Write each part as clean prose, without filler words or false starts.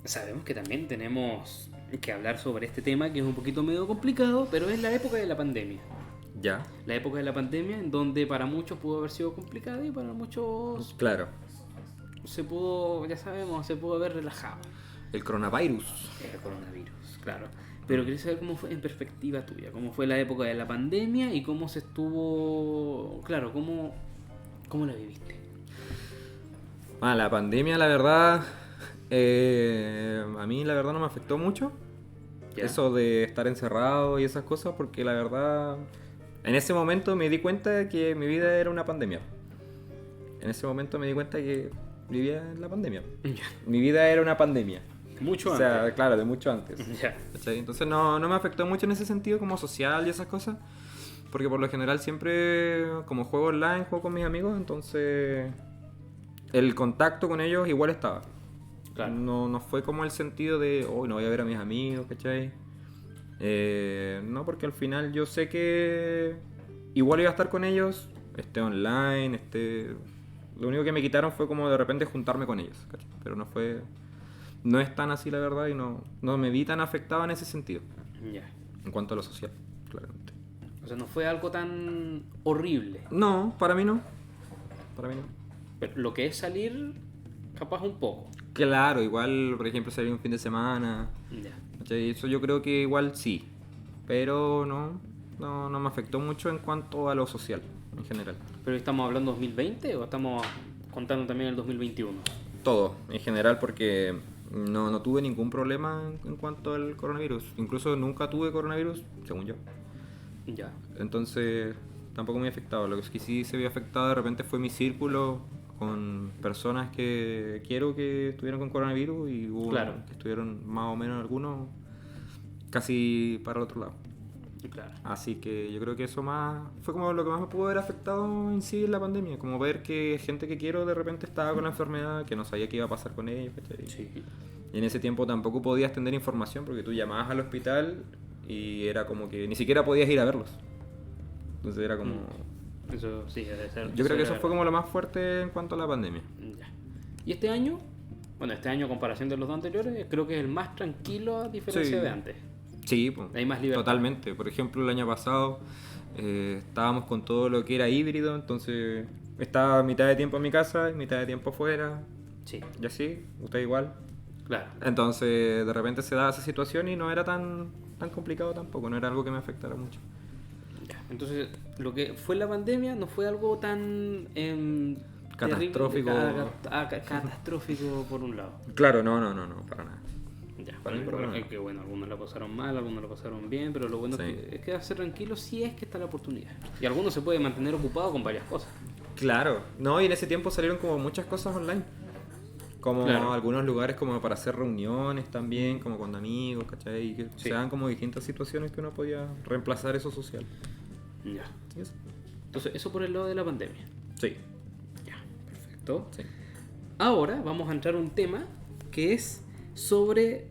sabemos que también tenemos que hablar sobre este tema que es un poquito medio complicado, pero es la época de la pandemia. Ya, La época de la pandemia en donde para muchos pudo haber sido complicado y para muchos claro. se pudo, ya sabemos, se pudo haber relajado. El coronavirus. El coronavirus, claro. Pero quería saber cómo fue en perspectiva tuya, cómo fue la época de la pandemia y cómo se estuvo, claro, cómo la viviste. La pandemia, la verdad, a mí la verdad no me afectó mucho. ¿Ya? Eso de estar encerrado y esas cosas, porque la verdad, en ese momento me di cuenta de que mi vida era una pandemia. En ese momento me di cuenta que vivía en la pandemia. Ya. Mi vida era una pandemia. Mucho O sea, antes. claro, de mucho antes. Ya. ¿Cachai? Entonces no me afectó mucho en ese sentido como social y esas cosas. Porque por lo general siempre, como juego online, juego con mis amigos, entonces el contacto con ellos igual estaba. Claro. No fue como el sentido de, hoy no voy a ver a mis amigos, ¿cachai? No, porque al final yo sé que igual iba a estar con ellos, esté online, esté... Lo único que me quitaron fue como de repente juntarme con ellos, ¿cachai? Pero no es tan así la verdad y no me vi tan afectado en ese sentido, Ya. en cuanto a lo social, claramente. O sea, no fue algo tan horrible. No, para mí no. Para mí no. Pero lo que es salir, capaz un poco. Claro, igual, por ejemplo, salir un fin de semana, Ya. ¿cachai? Eso yo creo que igual sí, pero no me afectó mucho en cuanto a lo social, en general. ¿Pero estamos hablando 2020 o estamos contando también el 2021? Todo, en general, porque no tuve ningún problema en cuanto al coronavirus. Incluso nunca tuve coronavirus, según yo. Ya. Entonces, tampoco me ha afectado. Lo que sí se había afectado de repente fue mi círculo con personas que quiero que estuvieron con coronavirus y hubo Claro. que estuvieron más o menos algunos casi para el otro lado. Claro. Así que yo creo que eso más fue como lo que más me pudo haber afectado en sí en la pandemia, como ver que gente que quiero de repente estaba con la enfermedad, que no sabía qué iba a pasar con ellos, ¿cachai? Sí. Y en ese tiempo tampoco podías tener información porque tú llamabas al hospital y era como que ni siquiera podías ir a verlos. Entonces era como... Eso sí, debe ser. Yo creo que eso era fue como lo más fuerte en cuanto a la pandemia. Ya. Y este año, bueno, este año a comparación de los dos anteriores, creo que es el más tranquilo a diferencia Sí. de antes. Sí, pues, Hay más libertad. totalmente. Por ejemplo, el año pasado estábamos con todo lo que era híbrido, entonces estaba mitad de tiempo en mi casa y mitad de tiempo afuera. Sí, Y así, usted igual. claro. Entonces, de repente se daba esa situación y no era tan complicado tampoco, no era algo que me afectara mucho. Ya. Entonces, lo que fue la pandemia no fue algo tan Catastrófico. catastrófico por un lado. Claro, no, para nada. Ya, Para mí, por lo es menos. que bueno, algunos la pasaron mal, algunos la pasaron bien, pero lo bueno Sí. es que quedarse tranquilo si es que está la oportunidad. Y algunos se puede mantener ocupado con varias cosas. Claro, no, y en ese tiempo salieron como muchas cosas online. Como Claro. algunos lugares como para hacer reuniones también, como con amigos, ¿cachai? Y que Sí. se dan como distintas situaciones que uno podía reemplazar eso social. Ya. ¿Y eso? Entonces, eso por el lado de la pandemia. Sí, Ya, perfecto. sí. Ahora vamos a entrar a un tema que es sobre,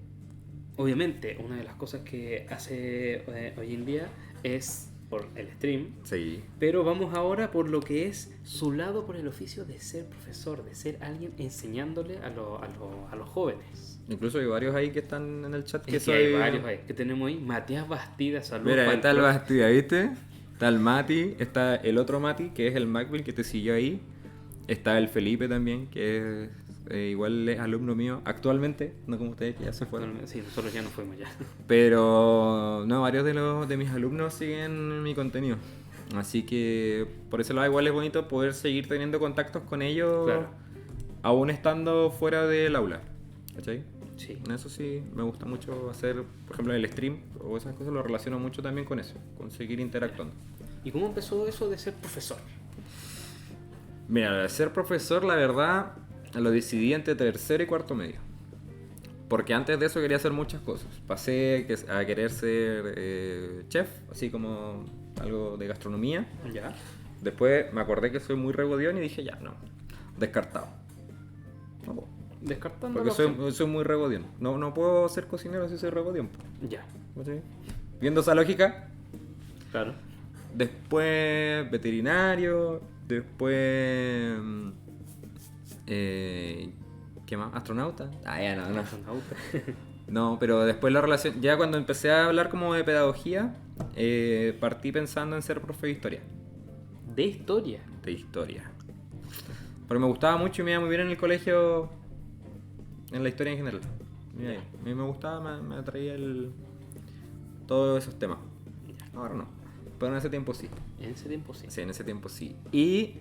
obviamente, una de las cosas que hace hoy en día es por el stream, Sí. pero vamos ahora por lo que es su lado por el oficio de ser profesor, de ser alguien enseñándole a los jóvenes. Incluso hay varios ahí que están en el chat que Es que hay soy... varios ahí que tenemos ahí. Matías Bastida, saludos. Mira, para está el profe. Bastida, ¿viste? Está el Mati, está el otro Mati, que es el Macville, que te siguió ahí. Está el Felipe también, que es, igual es alumno mío actualmente, no como ustedes que ya se fueron. Sí, nosotros ya nos fuimos ya. Pero no, varios de mis alumnos siguen mi contenido. Así que por ese lado igual es bonito poder seguir teniendo contactos con ellos, Claro. aún estando fuera del aula. ¿Cachai? Sí. Eso sí, me gusta mucho hacer, por ejemplo, el stream o esas cosas lo relaciono mucho también con eso, con seguir interactuando. ¿Y cómo empezó eso de ser profesor? Mira, ser profesor, la verdad, lo decidí entre tercero y cuarto medio. Porque antes de eso quería hacer muchas cosas. Pasé a querer ser chef, así como algo de gastronomía. Ya. Después me acordé que soy muy regodión y dije, ya, no, descartado. No puedo. Descartando Porque la opción. soy muy regodión. No puedo ser cocinero si soy regodión. Ya. ¿Sí? Viendo esa lógica, Claro. después veterinario, después... ¿qué ¿Qué más? ¿Astronauta? Ah, ya no. Astronauta. No, pero después la relación, ya cuando empecé a hablar como de pedagogía, partí pensando en ser profe de historia. De historia. De historia. Porque me gustaba mucho y me iba muy bien en el colegio, en la historia en general. A mí me gustaba, me atraía todos esos temas. Ahora no, pero en ese tiempo sí. En ese tiempo sí. Sí, en ese tiempo sí. Y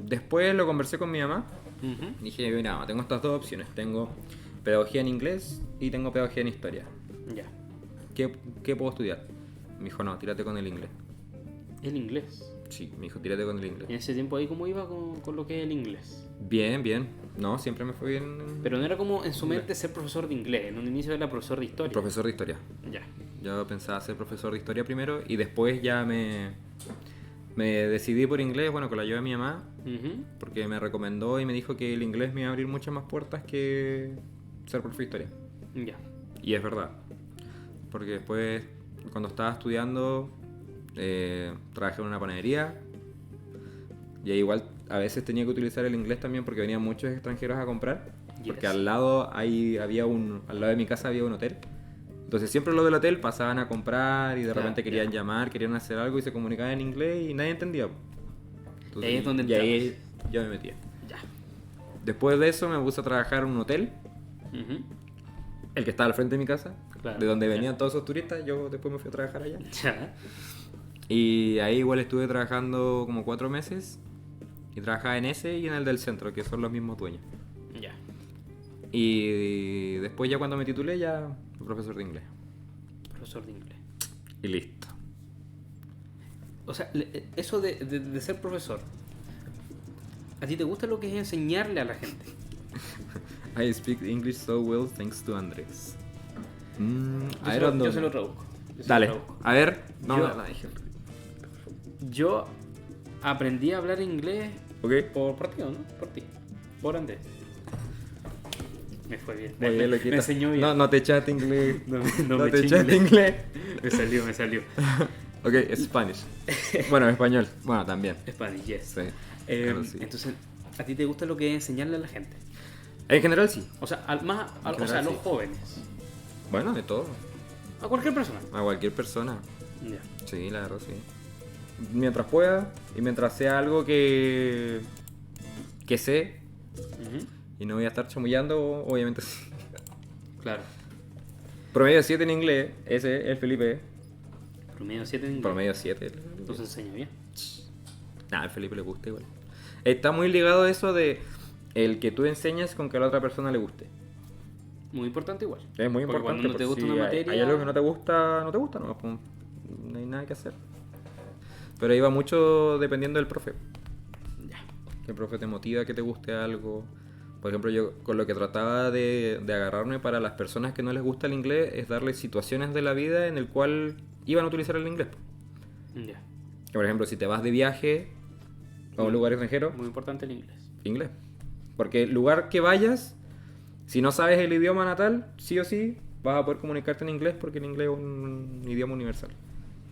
después lo conversé con mi mamá. Ujú. Dije, mira, tengo estas dos opciones. Tengo pedagogía en inglés y tengo pedagogía en historia. Ya. ¿Qué puedo estudiar? Me dijo, no, tírate con el inglés. El inglés. Sí, me dijo, tírate con el En inglés. ese tiempo ahí, ¿cómo iba con lo que es el inglés? Bien, bien. No, siempre me fue bien. Pero no era como en su mente ser profesor de inglés. En un inicio era profesor de historia. Profesor de historia. Ya. Yo pensaba ser profesor de historia primero y después ya me decidí por inglés, bueno, con la ayuda de mi mamá, Ujú. porque me recomendó y me dijo que el inglés me iba a abrir muchas más puertas que ser profe de historia. Ya. Y es verdad. Porque después, cuando estaba estudiando, trabajé en una panadería. Y ahí igual a veces tenía que utilizar el inglés también porque venían muchos extranjeros a comprar. Porque Yes. al lado al lado de mi casa había un hotel. Entonces siempre los del hotel pasaban a comprar y de Ya, repente querían ya. llamar, querían hacer algo y se comunicaban en inglés y nadie entendía. Entonces, Ahí es donde y ahí yo me metía. Ya. Después de eso me puse a trabajar en un hotel, Ujú. el que estaba al frente de mi casa, Claro, de donde ya. venían todos esos turistas. Yo después me fui a trabajar allá. Ya. Y ahí igual estuve trabajando como 4 meses. Y trabajaba en ese y en el del centro, que son los mismos dueños. Ya. Y después ya cuando me titulé ya fui profesor de inglés. Profesor de inglés. Y listo. O sea, eso de ser profesor. ¿A ti te gusta lo que es enseñarle a la gente? I speak English so well thanks to Andrés. Yo se lo traduzco. Yo se Dale, lo traduzco. a ver. No, Yo- no, dije. Yo aprendí a hablar inglés Ok. por ti, ¿no? Por ti. Por Andrés. Me fue bien. Muy bien, loquita. Me enseñó bien. No te echaste inglés. No No me te chingle. echaste inglés. Me salió. Ok, Spanish. Bueno, español. Bueno, también. Spanish, yes. Sí. Claro, sí. Entonces, ¿a ti te gusta lo que es enseñarle a la gente? En general sí. O sea, a general, los sí. jóvenes. Bueno, de todo. A cualquier persona. A cualquier persona. Ya. Sí, la verdad sí. Mientras pueda y mientras sea algo que sé Ujú. y no voy a estar chamullando, obviamente sí. Claro. Promedio 7 en inglés, ese es el Felipe. Promedio 7 en inglés. Promedio 7. Entonces enseña bien. Nada, al Felipe le gusta igual. Está muy ligado eso de el que tú enseñas con que a la otra persona le guste. Muy importante igual. Es muy Porque importante. cuando no te porque gusta si una hay- materia... hay algo que no te gusta, no, pues, no hay nada que hacer. Pero ahí va mucho dependiendo del profe. Ya. Que el profe te motiva a que te guste algo. Por ejemplo, yo con lo que trataba de agarrarme para las personas que no les gusta el inglés es darles situaciones de la vida en el cual iban a utilizar el inglés. Ya. Que, por ejemplo, si te vas de viaje a un lugar extranjero, Muy importante el inglés. inglés. Porque el lugar que vayas, si no sabes el idioma natal, sí o sí vas a poder comunicarte en inglés porque el inglés es un idioma universal.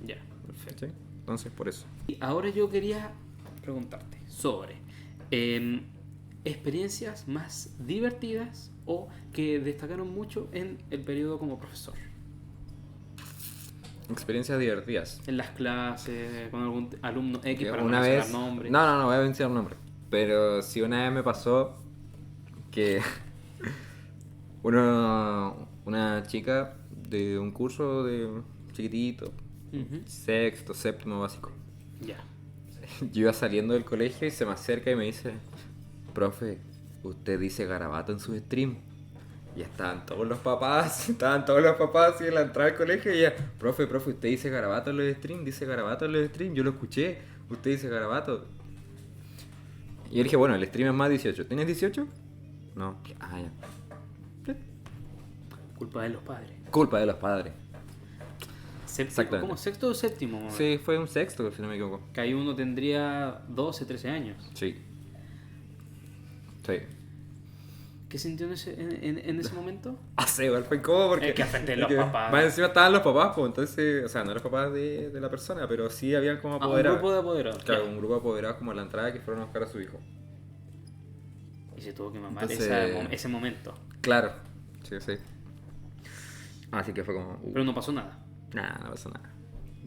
Ya. Perfecto. ¿Sí? Entonces, por eso. Y ahora yo quería preguntarte sobre experiencias más divertidas o que destacaron mucho en el periodo como profesor. Experiencias divertidas. En las clases, con algún alumno X Que para una no mencionar vez. nombres. No voy a mencionar nombre. Pero sí, una vez me pasó que una chica de un curso de chiquitito, Ujú. sexto, séptimo básico. Ya. Yo iba saliendo del colegio y se me acerca y me dice, profe, usted dice garabato en su stream. Y estaban todos los papás así en la entrada del colegio y ella, profe, usted dice garabato en los stream, yo lo escuché, usted dice garabato. Y yo dije, bueno, el stream es más 18. ¿Tienes 18? No. Ah, ya. Culpa de los padres. Culpa de los padres. Séptimo, Exactamente. ¿cómo? ¿Sexto o séptimo? Sí, fue un sexto, si no me equivoco. Que ahí uno tendría 12, 13 años. Sí. Sí. ¿Qué sintió en ese momento? Ah, sí, igual fue incómodo porque... Es que frente a los porque papás. Más encima estaban los papás, pues entonces... O sea, no los papás de la persona, pero sí habían como Un apoderados. grupo de apoderados. Claro, Ya. un grupo de apoderados como a la entrada que fueron a buscar a su hijo. Y se tuvo que mamar Entonces- ese momento. Claro, sí, sí. Así que fue como... Pero no pasó nada. Nada, no pasa nada.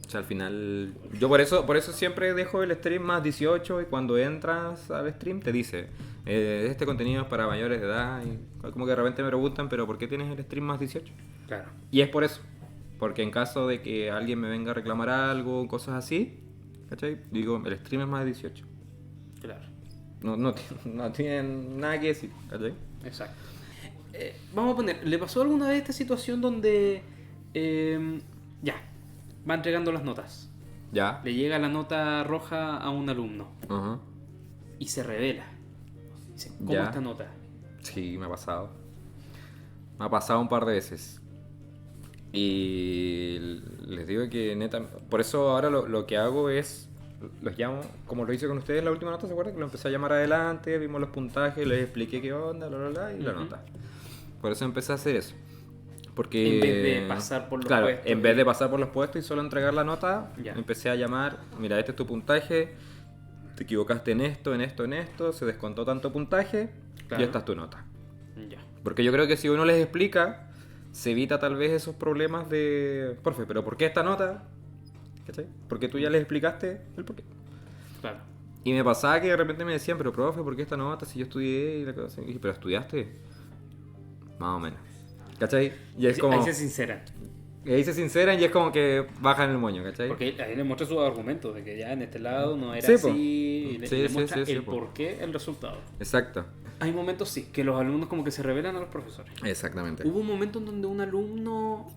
O sea, al final... Yo por eso siempre dejo el stream más 18 y cuando entras al stream te dice, este contenido es para mayores de edad y como que de repente me preguntan, pero ¿por qué tienes el stream más 18? Claro. Y es por eso. Porque en caso de que alguien me venga a reclamar algo, cosas así, ¿cachai? Digo, el stream es más de 18. Claro. No tienen nada que decir, ¿cachai? Exacto. Vamos a poner, ¿le pasó alguna vez esta situación donde ya, va entregando las notas? Ya. Le llega la nota roja a un alumno Ajá. y se revela. Dice, ¿cómo Ya. esta nota? Sí, me ha pasado. Me ha pasado un par de veces. Y les digo que neta... Por eso ahora lo que hago es... Los llamo, como lo hice con ustedes en la última nota, ¿se acuerdan? Que lo empecé a llamar adelante, vimos los puntajes, les expliqué qué onda, y la Ujú. nota. Por eso empecé a hacer eso. Porque... En vez de pasar por los claro, puestos en vez y- de pasar por los puestos y solo entregar la nota, Ya. empecé a llamar, mira, este es tu puntaje, te equivocaste en esto, en esto, en esto, se descontó tanto puntaje, Claro. y esta es tu nota. Ya. Porque yo creo que si uno les explica, se evita tal vez esos problemas de, profe, pero ¿por qué esta nota? ¿Cachai? Porque tú ya les explicaste el porqué. Claro. Y me pasaba que de repente me decían, pero profe, ¿por qué esta nota? Si yo estudié y la cosa así. Y dije, ¿pero estudiaste? Más o menos. ¿Cachai? Y es como... Ahí se sinceran. Y ahí se sinceran y es como que bajan el moño, ¿cachai? Porque ahí le muestra sus argumentos de que ya en este lado no era Sí, po. así. Y le, Sí, y le sí, muestra sí, sí, el po. porqué, el resultado. Exacto. Hay momentos sí, que los alumnos como que se revelan a los profesores. Exactamente. Hubo un momento en donde un alumno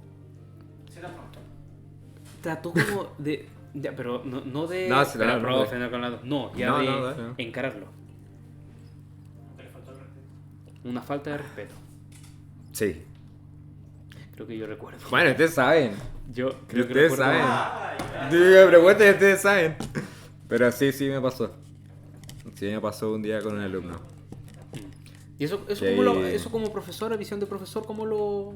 trató como de... Ya, pero no de... No, sí, pero no, profe, no, no, ya No, de no, dale, no. encararlo. Una falta de respeto. Sí. Creo que yo recuerdo. Bueno, ustedes saben. Yo creo que Ustedes recuerdo... saben. Digo, pregunten, ustedes saben. Pero sí me pasó. Sí me pasó un día con un alumno. ¿Y eso, Y eso como profesora, visión de profesor, cómo lo...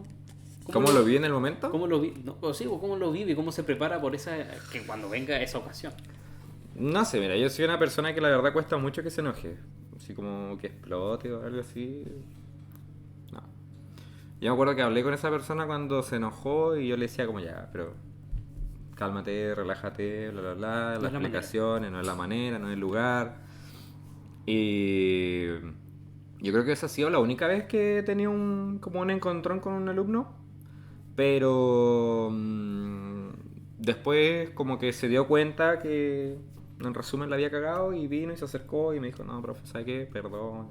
¿Cómo lo vi en el momento? ¿Cómo lo vi? No, o sí, o cómo lo vive, cómo se prepara por esa... que cuando venga esa ocasión. No sé, mira, yo soy una persona que la verdad cuesta mucho que se enoje. Así como que explote o algo así. No. Yo me acuerdo que hablé con esa persona cuando se enojó y yo le decía como ya, pero cálmate, relájate, bla, bla, bla, No las es la manera. explicaciones, no es la manera, no es el lugar. Y yo creo que esa ha sido la única vez que he tenido como un encontrón con un alumno. Pero después como que se dio cuenta que en resumen la había cagado y vino y se acercó y me dijo, no, profe, ¿sabes qué? Perdón.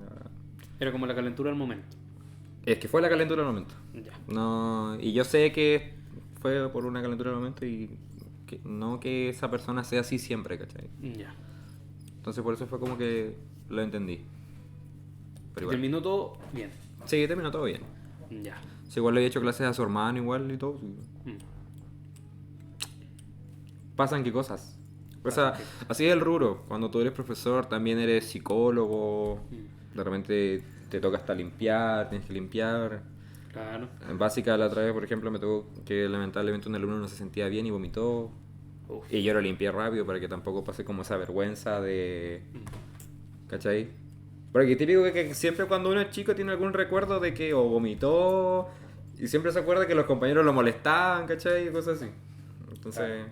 Era como la calentura del momento. Es que fue la calentura del momento. Ya. No, y yo sé que fue por una calentura del momento y que, no que esa persona sea así siempre, ¿cachai? Ya. Entonces por eso fue como que lo entendí. Pero igual. Terminó todo bien. Sí, terminó todo bien. Ya. Sí, igual le he hecho clases a su hermano igual y todo. Sí. Mm. Pasan qué cosas. O sea, así es el rubro. Cuando tú eres profesor, también eres psicólogo. De repente te toca hasta limpiar, tienes que limpiar. Claro. En básica, la otra vez, por ejemplo, me tocó que lamentablemente un alumno no se sentía bien y vomitó. Uf. Y yo lo limpié rápido para que tampoco pase como esa vergüenza de... ¿Cachai? Porque típico que siempre cuando uno es chico tiene algún recuerdo de que o vomitó y siempre se acuerda que los compañeros lo molestaban, ¿cachai? Y cosas así. Entonces,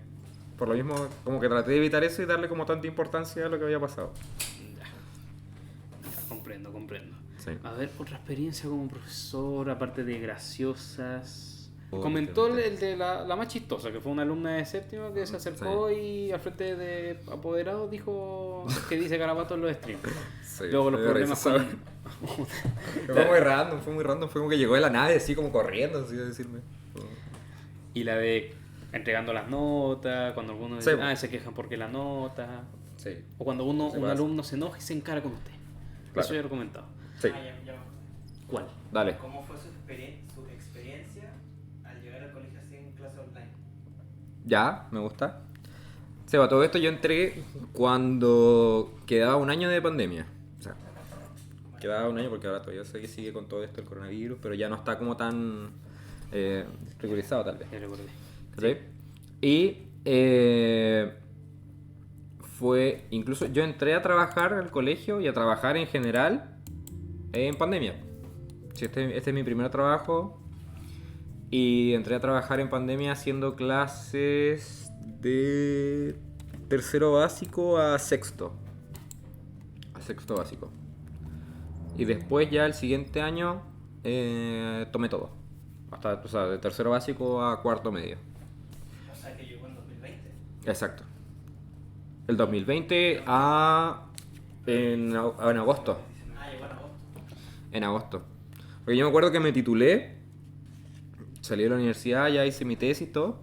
por lo mismo, como que traté de evitar eso y darle como tanta importancia a lo que había pasado. Ya, comprendo, comprendo. Sí. A ver, otra experiencia como profesor, aparte de graciosas. Oh, Comentó qué el de la más chistosa, que fue una alumna de séptimo que se acercó y al frente de apoderados dijo que dice garabato en los streams. Sí, Luego los fue problemas gracioso. con... Fue muy random, fue muy random. Fue como que llegó de la nave así como corriendo, así a decirme. Y la de entregando las notas, cuando algunos Sí, dicen, po. se quejan porque la nota. Sí. O cuando Sí un pasa. alumno se enoja y se encara con usted. Claro. Eso ya lo he comentado. Sí. ¿Cuál? Dale. ¿Cómo fue su experiencia al llegar al colegio así en clase online? Ya, me gusta. Seba, todo esto yo entré cuando quedaba un año de pandemia. O sea, quedaba un año porque ahora todavía sé que sigue con todo esto el coronavirus, pero ya no está como tan regularizado tal vez. Ya recordé. ¿Cachai? Y fue, incluso yo entré a trabajar al colegio y a trabajar en general En pandemia. Sí, este es mi primer trabajo. Y entré a trabajar en pandemia haciendo clases de tercero básico a sexto. A sexto básico. Y después ya el siguiente año tomé todo. Hasta, o sea, de tercero básico a cuarto medio. O sea que llegó en 2020. Exacto. El 2020 en agosto. Ah, llegó en agosto. En agosto. Porque yo me acuerdo que me titulé, salí de la universidad, ya hice mi tesis y todo.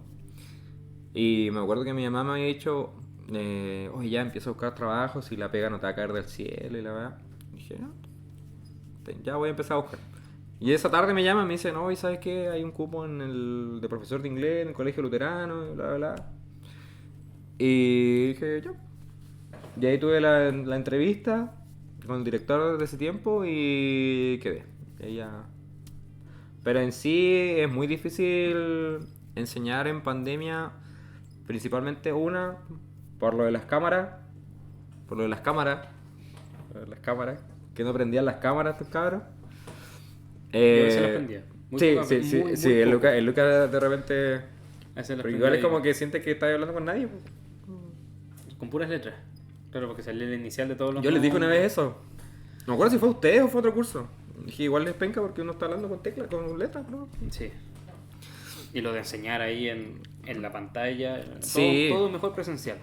Y me acuerdo que mi mamá me había dicho, oye, ya empiezo a buscar trabajo, si la pega no te va a caer del cielo y la verdad. Dije, no, ya voy a empezar a buscar. Y esa tarde me llama y me dice, no, ¿y sabes qué? Hay un cupo de profesor de inglés en el colegio luterano, y bla, bla, bla. Y dije, yo. Y ahí tuve la entrevista con el director de ese tiempo y quedé. Y ahí ya. Pero en sí es muy difícil enseñar en pandemia, principalmente por lo de las cámaras, por lo de las cámaras, que no prendían las cámaras estos cabros. Yo a veces las prendía. Muy Sí, poco, sí, sí, muy sí, el poco. Lucas de repente... A veces las Porque igual es prendía como que siente que está hablando con nadie. con puras letras. Claro, porque salía el inicial de todos los Yo les dije una nombres. vez eso. No me acuerdo si fue usted o fue otro curso. Dije, igual les penca porque uno está hablando con teclas, con letras, ¿no? Sí. Y lo de enseñar ahí en la pantalla. Sí. Todo mejor presencial.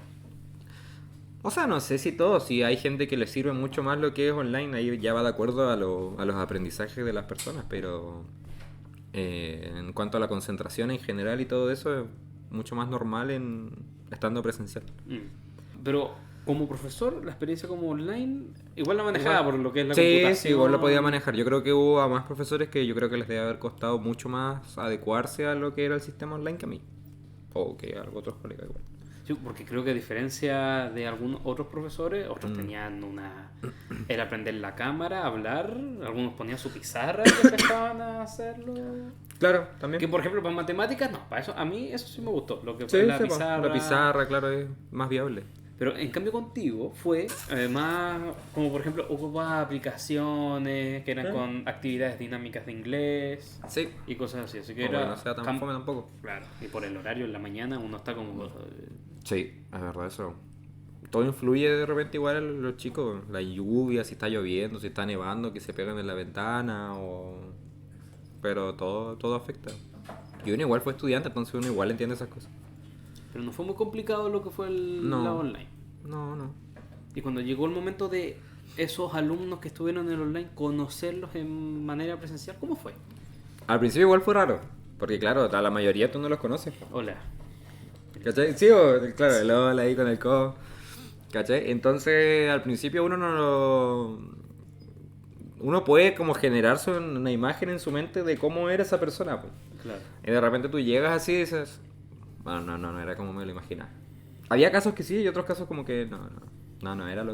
O sea, no sé si todo, si hay gente que le sirve mucho más lo que es online, ahí ya va de acuerdo a los aprendizajes de las personas, pero en cuanto a la concentración en general y todo eso, es mucho más normal estando presencial. Pero como profesor, la experiencia como online, igual la manejaba Igual. por lo que es la Sí, computación. sí, igual lo podía manejar. Yo creo que hubo a más profesores que yo creo que les debe haber costado mucho más adecuarse a lo que era el sistema online que a mí. O que a otros colegas igual. Sí, porque creo que a diferencia de algunos otros profesores, otros tenían era prender la cámara, hablar, algunos ponían su pizarra y empezaban a hacerlo. Claro, también. Que por ejemplo para matemáticas, no, para eso, a mí eso sí me gustó, lo que Sí, fue la sí, po. pizarra. La pizarra, claro, es más viable. Pero en cambio contigo fue más como por ejemplo ocupaba aplicaciones que eran Claro. con actividades dinámicas de inglés Sí. y cosas así. Así que Como era que no sea tan fome tampoco. Claro, y por el horario en la mañana uno está como Sí, es verdad eso. Todo influye de repente igual a los chicos. La lluvia, si está lloviendo, si está nevando, que se pegan en la ventana o... Pero todo afecta. Y uno igual fue estudiante, entonces uno igual entiende esas cosas. pero no fue muy complicado lo que fue No. la online. No. Y cuando llegó el momento de esos alumnos que estuvieron en el online, conocerlos en manera presencial, ¿cómo fue? Al principio igual fue raro. Porque claro, a la mayoría tú no los conoces. Hola. ¿Cachai? Sí, claro, el hola ahí con el codo. ¿Cachai? Entonces al principio uno no lo... Uno puede como generarse una imagen en su mente de cómo era esa persona. Pues. Claro. Y de repente tú llegas así y dices... Bueno, no era como me lo imaginaba. Había casos que sí y otros casos como que no era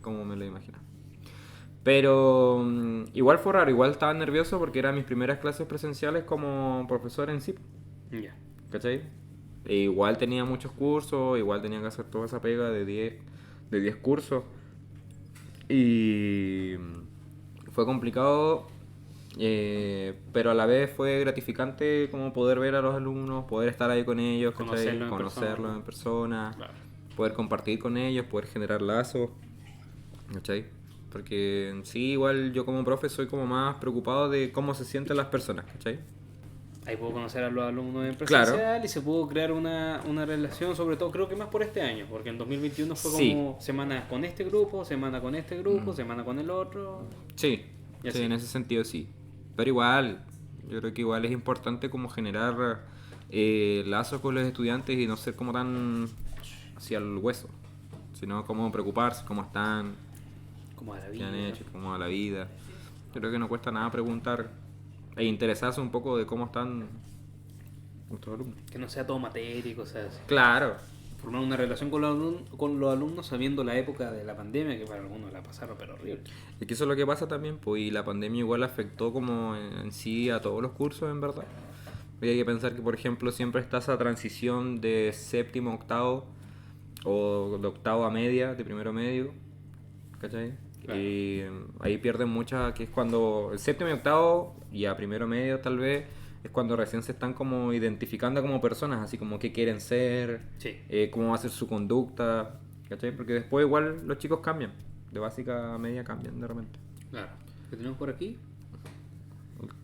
como me lo imaginaba. Pero igual fue raro, igual estaba nervioso porque eran mis primeras clases presenciales como profesor en sí. Ya. ¿Cachai? E igual tenía muchos cursos, igual tenía que hacer toda esa pega de 10 cursos. Y fue complicado, pero a la vez fue gratificante como poder ver a los alumnos, poder estar ahí con ellos, ¿cachai? Conocerlos en persona, Claro. poder compartir con ellos, poder generar lazos, ¿cachai? Porque en sí igual yo como profe soy como más preocupado de cómo se sienten las personas, ¿cachai? Ahí puedo conocer a los alumnos en Claro. presencial y se pudo crear una relación, sobre todo creo que más por este año, porque en 2021 fue Sí. como semana con este grupo, semana con este grupo, semana con el otro. Sí, Y así. sí, en ese sentido sí. Pero igual, yo creo que igual es importante como generar lazos con los estudiantes y no ser como tan hacia el hueso, sino como preocuparse, cómo están, Como a la qué vida. han hecho, cómo va la vida. Yo creo que no cuesta nada preguntar e interesarse un poco de cómo están nuestros alumnos. Que no sea todo materia y cosas así. Claro, Formar una relación con los alumnos sabiendo la época de la pandemia, que para algunos la pasaron pero horrible. es que eso es lo que pasa también, pues, y la pandemia igual afectó como en sí a todos los cursos, en verdad. Y hay que pensar que, por ejemplo, siempre está esa transición de séptimo a octavo, o de octavo a media, de primero a medio, ¿cachai? Claro. Y ahí pierden mucha, que es cuando el séptimo y octavo, y a primero medio tal vez, es cuando recién se están como identificando como personas, así como qué quieren ser, Sí. cómo va a ser su conducta, ¿cachai? Porque después igual los chicos cambian, de básica a media cambian de repente. Claro. ¿Qué tenemos por aquí?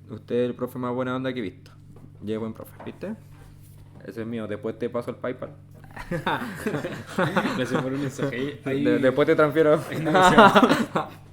Usted es el profe más buena onda que he visto. Llevo buen profe, ¿viste? Ese es mío, después te paso el PayPal. Gracias por un mensaje. Después te transfiero. Ahí negociamos.